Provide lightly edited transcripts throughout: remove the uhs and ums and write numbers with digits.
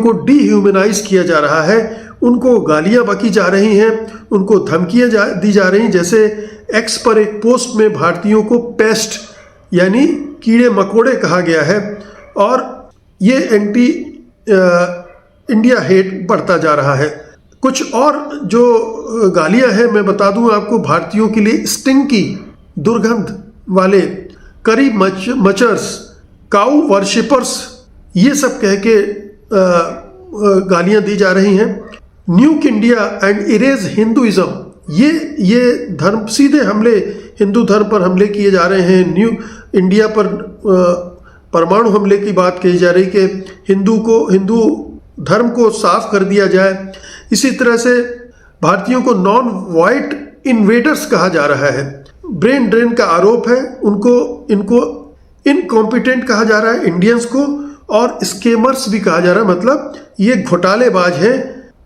को डिह्यूमनाइज किया जा रहा है, उनको गालियां बकी जा रही हैं, उनको धमकियां दी जा रही हैं। जैसे एक्स पर एक पोस्ट में भारतीयों को पेस्ट यानी कीड़े मकोड़े कहा गया है और ये एंटी इंडिया हेट बढ़ता जा रहा है। कुछ और जो गालियां हैं मैं बता दूं आपको भारतीयों के लिए, स्टिंकी दुर्गंध वाले, करी मचर्स, काऊ वर्शिपर्स, ये सब कह के गालियां दी जा रही हैं। न्यूक इंडिया एंड इरेज हिंदुइज्म, ये धर्म सीधे हमले, हिंदू धर्म पर हमले किए जा रहे हैं। न्यू इंडिया पर परमाणु हमले की बात कही जा रही कि हिंदू धर्म को साफ कर दिया जाए। इसी तरह से भारतीयों को नॉन वाइट इन्वेडर्स कहा जा रहा है। ब्रेन ड्रेन का आरोप है, इनको इनकॉम्पिटेंट कहा जा रहा है इंडियंस को, और स्केमर्स भी कहा जा रहा है, मतलब ये घोटालेबाज हैं,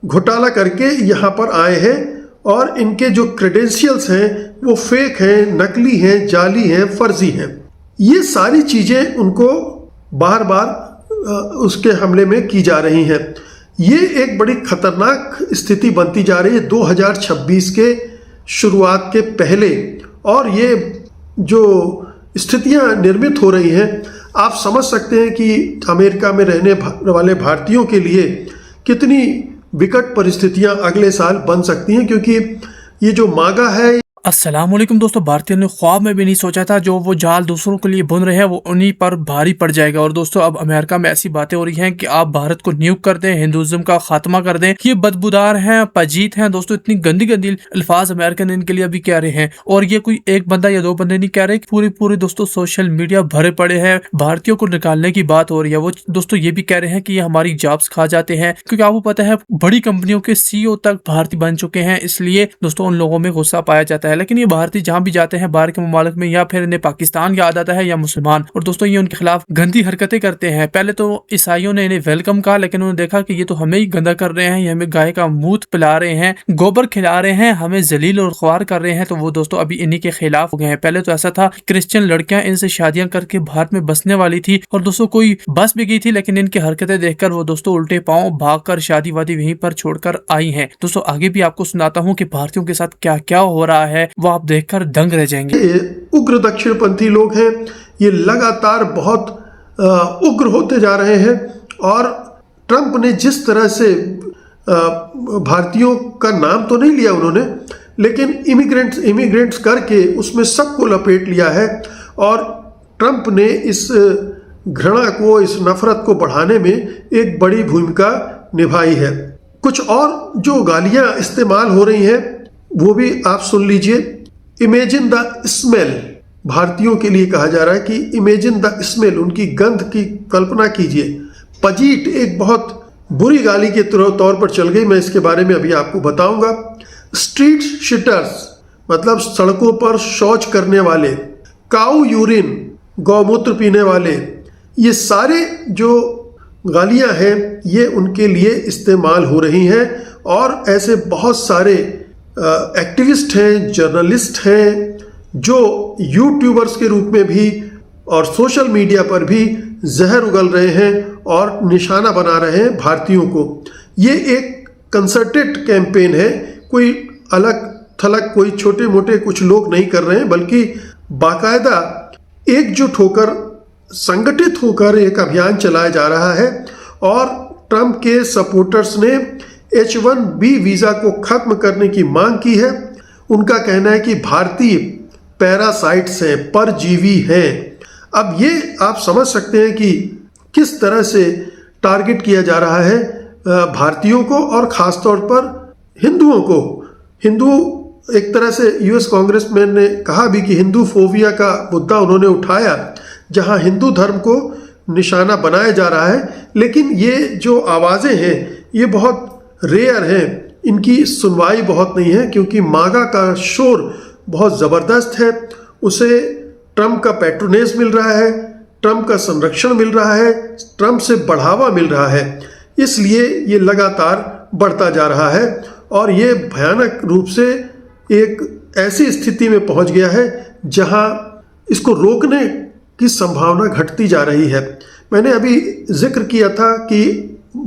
घोटाला करके यहाँ पर आए हैं और इनके जो क्रेडेंशियल्स हैं वो फेक हैं, नकली हैं, जाली हैं, फर्जी हैं। ये सारी चीज़ें उनको बार बार उसके हमले में की जा रही हैं। ये एक बड़ी खतरनाक स्थिति बनती जा रही है 2026 के शुरुआत के पहले, और ये जो स्थितियां निर्मित हो रही हैं आप समझ सकते हैं कि अमेरिका में रहने वाले भारतीयों के लिए कितनी विकट परिस्थितियां अगले साल बन सकती हैं, क्योंकि ये जो मागा है। अस्सलामुअलैकुम दोस्तों, भारतीयों ने ख्वाब में भी नहीं सोचा था जो वो जाल दूसरों के लिए बुन रहे हैं वो उन्हीं पर भारी पड़ जाएगा। और दोस्तों अब अमेरिका में ऐसी बातें हो रही हैं कि आप भारत को न्यूक कर दें, हिंदुइज्म का खात्मा कर दें, ये बदबूदार हैं, पजीत हैं। दोस्तों इतनी गंदी गंदी अल्फाज अमेरिकन इनके लिए अभी कह रहे हैं, और ये कोई एक बंदा या दो बंदे नहीं कह रहे, पूरी दोस्तों सोशल मीडिया भरे पड़े हैं। भारतीयों को निकालने की बात हो रही है। वो दोस्तों ये भी कह रहे हैं कि ये हमारी जॉब्स खा जाते हैं, क्योंकि आपको पता है बड़ी कंपनियों के CEO तक भारतीय बन चुके हैं, इसलिए दोस्तों उन लोगों में गुस्सा पाया जाता है। लेकिन ये भारतीय जहां भी जाते हैं बाहर के मुमालिक में, या फिर इन्हें पाकिस्तान याद आता है या मुसलमान, और दोस्तों ये उनके खिलाफ गंदी हरकतें करते हैं। पहले तो ईसाइयों ने इन्हें वेलकम कहा, लेकिन उन्होंने देखा कि ये तो हमें ही गंदा कर रहे हैं, ये हमें गाय का मूत पिला रहे हैं, गोबर खिला रहे हैं, हमें जलील और ख्वार कर रहे हैं, तो वो दोस्तों अभी इन्हीं के खिलाफ हो गए हैं। पहले तो ऐसा था क्रिश्चियन लड़कियां इनसे शादियां करके भारत में बसने वाली थी, और दोस्तों कोई बस भी गई थी, लेकिन इनकी हरकतें देखकर वो दोस्तों उल्टे पांव भागकर शादी वादी वहीं पर छोड़कर आई हैं। दोस्तों आगे भी आपको सुनाता हूँ कि भारतीयों के साथ क्या क्या हो रहा है, वो आप देखकर दंग रह जाएंगे। उग्र दक्षिणपंथी लोग हैं, ये लगातार बहुत उग्र होते जा रहे हैं, और ट्रंप ने जिस तरह से भारतीयों का नाम तो नहीं लिया उन्होंने, लेकिन इमिग्रेंट्स करके उसमें सबको लपेट लिया है, और ट्रंप ने इस घृणा को, इस नफरत को बढ़ाने में एक बड़ी भूमिका निभाई है। कुछ और जो गालियां इस्तेमाल हो रही हैं वो भी आप सुन लीजिए। इमेजिन द स्मेल, भारतीयों के लिए कहा जा रहा है कि इमेजिन द स्मेल, उनकी गंध की कल्पना कीजिए। पजीट एक बहुत बुरी गाली के तौर पर चल गई, मैं इसके बारे में अभी आपको बताऊंगा। स्ट्रीट शिटर्स मतलब सड़कों पर शौच करने वाले, काऊ यूरिन गौमूत्र पीने वाले, ये सारे जो गालियां हैं ये उनके लिए इस्तेमाल हो रही हैं। और ऐसे बहुत सारे एक्टिविस्ट हैं, जर्नलिस्ट हैं, जो यूट्यूबर्स के रूप में भी और सोशल मीडिया पर भी जहर उगल रहे हैं और निशाना बना रहे हैं भारतीयों को। ये एक कंसर्टेड कैंपेन है, कोई अलग थलग कोई छोटे मोटे कुछ लोग नहीं कर रहे हैं, बल्कि बाकायदा एकजुट होकर, संगठित होकर एक अभियान चलाया जा रहा है। और ट्रंप के सपोर्टर्स ने H1B वीज़ा को खत्म करने की मांग की है। उनका कहना है कि भारतीय पैरासाइट्स हैं, परजीवी हैं। अब ये आप समझ सकते हैं कि किस तरह से टारगेट किया जा रहा है भारतीयों को, और ख़ास तौर पर हिंदुओं को। हिंदू एक तरह से US कांग्रेसमैन ने कहा भी कि हिंदू फोबिया का मुद्दा उन्होंने उठाया, जहां हिंदू धर्म को निशाना बनाया जा रहा है। लेकिन ये जो आवाज़ें हैं ये बहुत रेयर हैं, इनकी सुनवाई बहुत नहीं है, क्योंकि मागा का शोर बहुत ज़बरदस्त है। उसे ट्रंप का पैट्रोनेज मिल रहा है, ट्रंप का संरक्षण मिल रहा है, ट्रंप से बढ़ावा मिल रहा है, इसलिए ये लगातार बढ़ता जा रहा है। और ये भयानक रूप से एक ऐसी स्थिति में पहुंच गया है जहां इसको रोकने की संभावना घटती जा रही है। मैंने अभी जिक्र किया था कि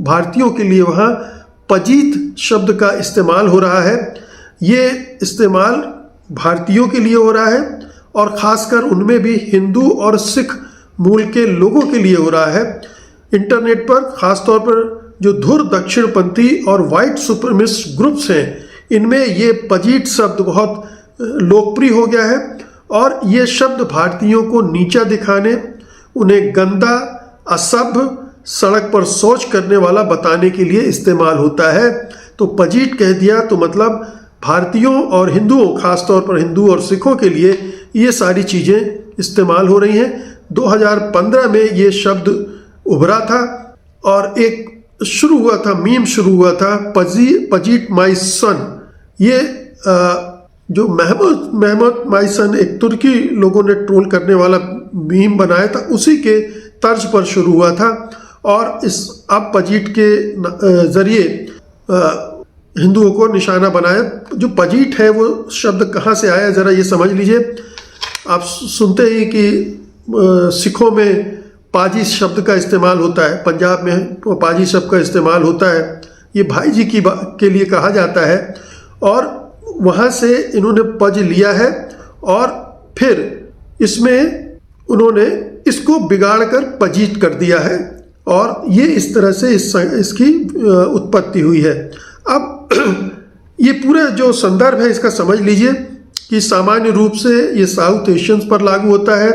भारतीयों के लिए वहाँ पजीत शब्द का इस्तेमाल हो रहा है। ये इस्तेमाल भारतीयों के लिए हो रहा है और ख़ासकर उनमें भी हिंदू और सिख मूल के लोगों के लिए हो रहा है। इंटरनेट पर ख़ासतौर पर जो धुर दक्षिणपंथी और वाइट सुपरमिस्ट ग्रुप्स हैं, इनमें ये पजीट शब्द बहुत लोकप्रिय हो गया है और ये शब्द भारतीयों को नीचा दिखाने, उन्हें गंदा, असभ्य, सड़क पर शौच करने वाला बताने के लिए इस्तेमाल होता है। तो पजीट कह दिया तो मतलब भारतीयों और हिंदुओं, खासतौर पर हिंदू और सिखों के लिए ये सारी चीज़ें इस्तेमाल हो रही हैं। 2015 में ये शब्द उभरा था और एक शुरू हुआ था, मीम शुरू हुआ था, पजीट माई सन। ये जो महमूद माई सन एक तुर्की लोगों ने ट्रोल करने वाला मीम बनाया था, उसी के तर्ज पर शुरू हुआ था और इस अब पजीट के ज़रिए हिंदुओं को निशाना बनाया। जो पजीट है वो शब्द कहाँ से आया, ज़रा ये समझ लीजिए। आप सुनते ही कि सिखों में पाजी शब्द का इस्तेमाल होता है, पंजाब में पाजी शब्द का इस्तेमाल होता है, ये भाई जी के लिए कहा जाता है और वहाँ से इन्होंने पज लिया है और फिर इसमें उन्होंने इसको बिगाड़ कर पजीट कर दिया है और ये इस तरह से इसकी उत्पत्ति हुई है। अब ये पूरा जो संदर्भ है इसका समझ लीजिए कि सामान्य रूप से ये साउथ एशियंस पर लागू होता है।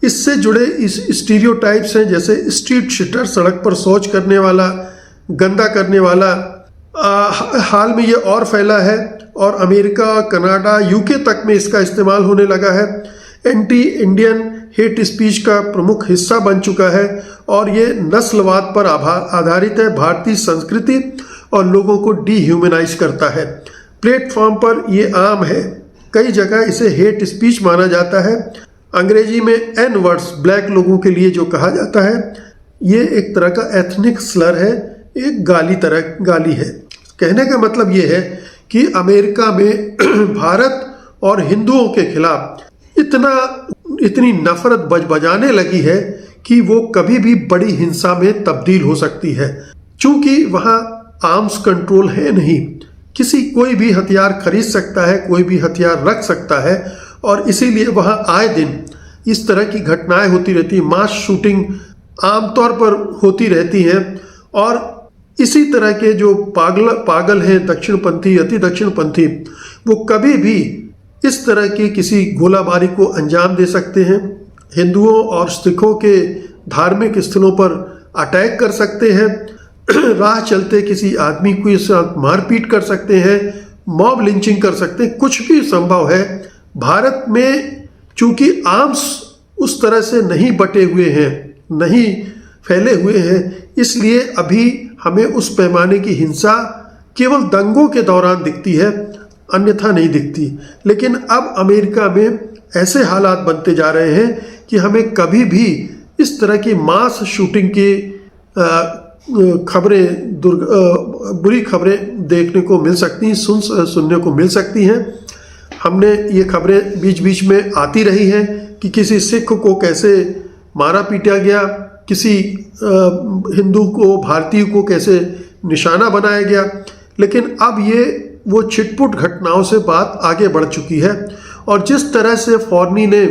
इससे जुड़े इस स्टीरियोटाइप्स हैं, जैसे स्ट्रीट शिटर, सड़क पर शौच करने वाला, गंदा करने वाला। हाल में ये और फैला है और अमेरिका, कनाडा, यूके तक में इसका इस्तेमाल होने लगा है। एंटी इंडियन हेट स्पीच का प्रमुख हिस्सा बन चुका है और ये नस्लवाद पर आधारित है, भारतीय संस्कृति और लोगों को डीह्यूमनाइज करता है। प्लेटफॉर्म पर ये आम है, कई जगह इसे हेट स्पीच माना जाता है। अंग्रेजी में एन वर्ड्स ब्लैक लोगों के लिए जो कहा जाता है, ये एक तरह का एथनिक स्लर है, एक गाली है। कहने का मतलब ये है कि अमेरिका में भारत और हिंदुओं के खिलाफ इतनी नफरत बजाने लगी है कि वो कभी भी बड़ी हिंसा में तब्दील हो सकती है। चूंकि वहाँ आर्म्स कंट्रोल है नहीं, कोई भी हथियार खरीद सकता है, कोई भी हथियार रख सकता है और इसीलिए वहाँ आए दिन इस तरह की घटनाएं होती रहती हैं। मास शूटिंग आमतौर पर होती रहती हैं और इसी तरह के जो पागल हैं दक्षिणपंथी, अति दक्षिणपंथी, वो कभी भी इस तरह की किसी गोलाबारी को अंजाम दे सकते हैं। हिंदुओं और सिखों के धार्मिक स्थलों पर अटैक कर सकते हैं, राह चलते किसी आदमी को साथ मारपीट कर सकते हैं, मॉब लिंचिंग कर सकते हैं, कुछ भी संभव है। भारत में चूंकि आर्म्स उस तरह से नहीं बटे हुए हैं, नहीं फैले हुए हैं, इसलिए अभी हमें उस पैमाने की हिंसा केवल दंगों के दौरान दिखती है, अन्यथा नहीं दिखती। लेकिन अब अमेरिका में ऐसे हालात बनते जा रहे हैं कि हमें कभी भी इस तरह की मास शूटिंग की खबरें, बुरी खबरें देखने को मिल सकती हैं, सुनने को मिल सकती हैं। हमने ये खबरें बीच बीच में आती रही हैं कि किसी सिख को कैसे मारा पीटा गया, किसी हिंदू को, भारतीय को कैसे निशाना बनाया गया। लेकिन अब ये वो छिटपुट घटनाओं से बात आगे बढ़ चुकी है और जिस तरह से फॉर्नी ने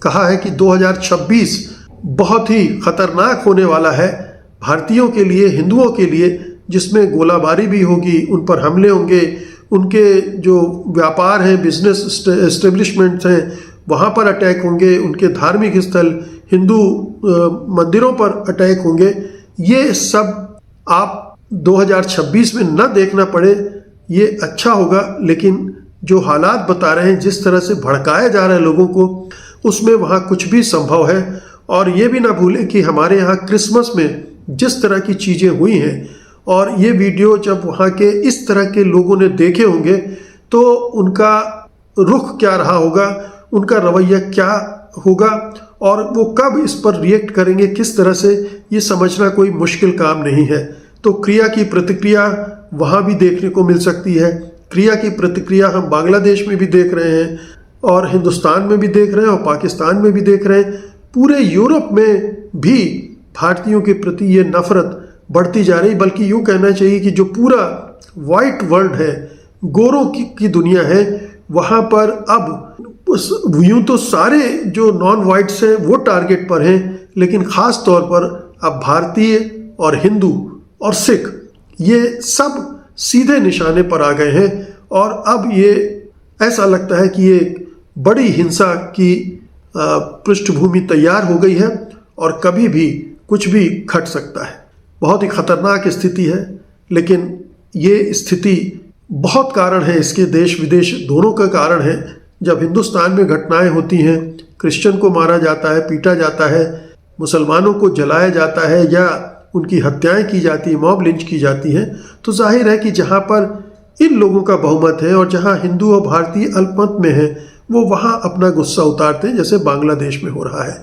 कहा है कि 2026 बहुत ही खतरनाक होने वाला है भारतीयों के लिए, हिंदुओं के लिए, जिसमें गोलाबारी भी होगी, उन पर हमले होंगे, उनके जो व्यापार हैं, बिजनेस एस्टेब्लिशमेंट्स हैं, वहाँ पर अटैक होंगे, उनके धार्मिक स्थल, हिंदू मंदिरों पर अटैक होंगे। ये सब आप 2026 में न देखना पड़े, ये अच्छा होगा। लेकिन जो हालात बता रहे हैं, जिस तरह से भड़काया जा रहा है लोगों को, उसमें वहाँ कुछ भी संभव है। और ये भी ना भूलें कि हमारे यहाँ क्रिसमस में जिस तरह की चीज़ें हुई हैं और ये वीडियो जब वहाँ के इस तरह के लोगों ने देखे होंगे तो उनका रुख क्या रहा होगा, उनका रवैया क्या होगा और वो कब इस पर रिएक्ट करेंगे, किस तरह से, ये समझना कोई मुश्किल काम नहीं है। तो क्रिया की प्रतिक्रिया वहाँ भी देखने को मिल सकती है। क्रिया की प्रतिक्रिया हम बांग्लादेश में भी देख रहे हैं और हिंदुस्तान में भी देख रहे हैं और पाकिस्तान में भी देख रहे हैं। पूरे यूरोप में भी भारतीयों के प्रति ये नफरत बढ़ती जा रही, बल्कि यूँ कहना चाहिए कि जो पूरा वाइट वर्ल्ड है, गोरों की दुनिया है, वहाँ पर अब यूँ तो सारे जो नॉन वाइट्स हैं वो टारगेट पर हैं, लेकिन ख़ास तौर पर अब भारतीय और हिंदू और सिख ये सब सीधे निशाने पर आ गए हैं। और अब ये ऐसा लगता है कि ये बड़ी हिंसा की पृष्ठभूमि तैयार हो गई है और कभी भी कुछ भी घट सकता है। बहुत ही खतरनाक स्थिति है, लेकिन ये स्थिति बहुत कारण है इसके, देश विदेश दोनों का कारण है। जब हिंदुस्तान में घटनाएं होती हैं, क्रिश्चियन को मारा जाता है, पीटा जाता है, मुसलमानों को जलाया जाता है या उनकी हत्याएं की जाती है, मॉब लिंच की जाती है, तो जाहिर है कि जहाँ पर इन लोगों का बहुमत है और जहाँ हिंदू और भारतीय अल्पमत में है, वो वहाँ अपना गुस्सा उतारते हैं, जैसे बांग्लादेश में हो रहा है।